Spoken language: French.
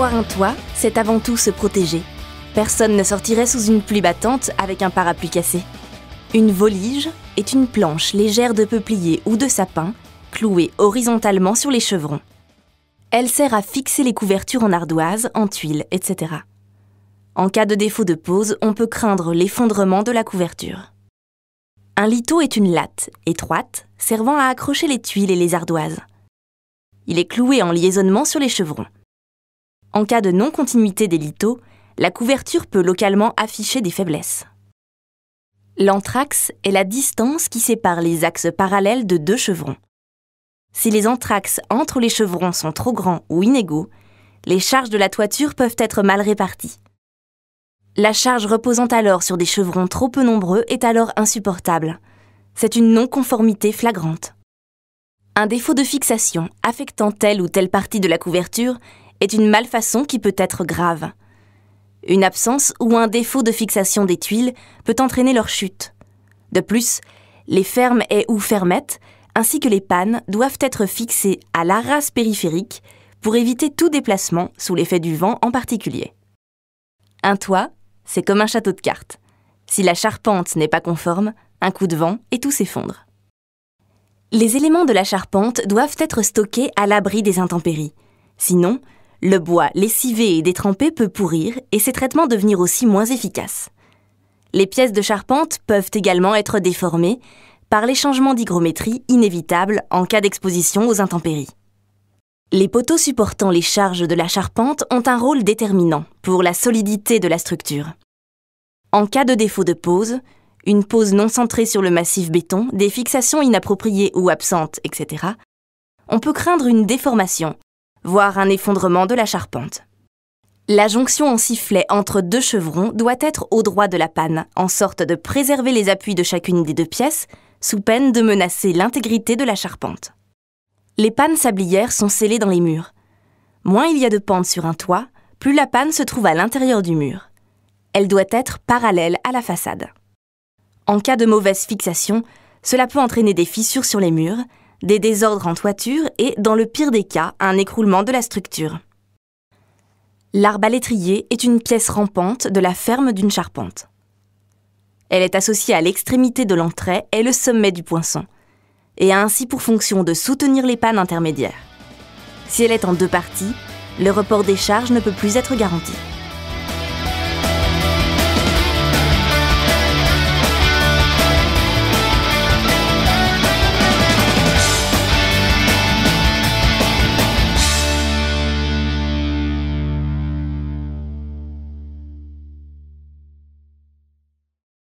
Avoir un toit, c'est avant tout se protéger. Personne ne sortirait sous une pluie battante avec un parapluie cassé. Une volige est une planche légère de peuplier ou de sapin, clouée horizontalement sur les chevrons. Elle sert à fixer les couvertures en ardoise, en tuiles, etc. En cas de défaut de pose, on peut craindre l'effondrement de la couverture. Un liteau est une latte, étroite, servant à accrocher les tuiles et les ardoises. Il est cloué en liaisonnement sur les chevrons. En cas de non-continuité des liteaux, la couverture peut localement afficher des faiblesses. L'anthrax est la distance qui sépare les axes parallèles de deux chevrons. Si les anthrax entre les chevrons sont trop grands ou inégaux, les charges de la toiture peuvent être mal réparties. La charge reposant alors sur des chevrons trop peu nombreux est alors insupportable. C'est une non-conformité flagrante. Un défaut de fixation affectant telle ou telle partie de la couverture est une malfaçon qui peut être grave. Une absence ou un défaut de fixation des tuiles peut entraîner leur chute. De plus, les fermes et ou fermettes, ainsi que les pannes, doivent être fixées à l'arras périphérique pour éviter tout déplacement sous l'effet du vent en particulier. Un toit, c'est comme un château de cartes. Si la charpente n'est pas conforme, un coup de vent et tout s'effondre. Les éléments de la charpente doivent être stockés à l'abri des intempéries. Sinon, le bois lessivé et détrempé peut pourrir et ces traitements devenir aussi moins efficaces. Les pièces de charpente peuvent également être déformées par les changements d'hygrométrie inévitables en cas d'exposition aux intempéries. Les poteaux supportant les charges de la charpente ont un rôle déterminant pour la solidité de la structure. En cas de défaut de pose, une pose non centrée sur le massif béton, des fixations inappropriées ou absentes, etc., on peut craindre une déformation, voire un effondrement de la charpente. La jonction en sifflet entre deux chevrons doit être au droit de la panne, en sorte de préserver les appuis de chacune des deux pièces, sous peine de menacer l'intégrité de la charpente. Les pannes sablières sont scellées dans les murs. Moins il y a de pentes sur un toit, plus la panne se trouve à l'intérieur du mur. Elle doit être parallèle à la façade. En cas de mauvaise fixation, cela peut entraîner des fissures sur les murs, des désordres en toiture et, dans le pire des cas, un écroulement de la structure. L'arbalétrier est une pièce rampante de la ferme d'une charpente. Elle est associée à l'extrémité de l'entrée et le sommet du poinçon, et a ainsi pour fonction de soutenir les pannes intermédiaires. Si elle est en deux parties, le report des charges ne peut plus être garanti.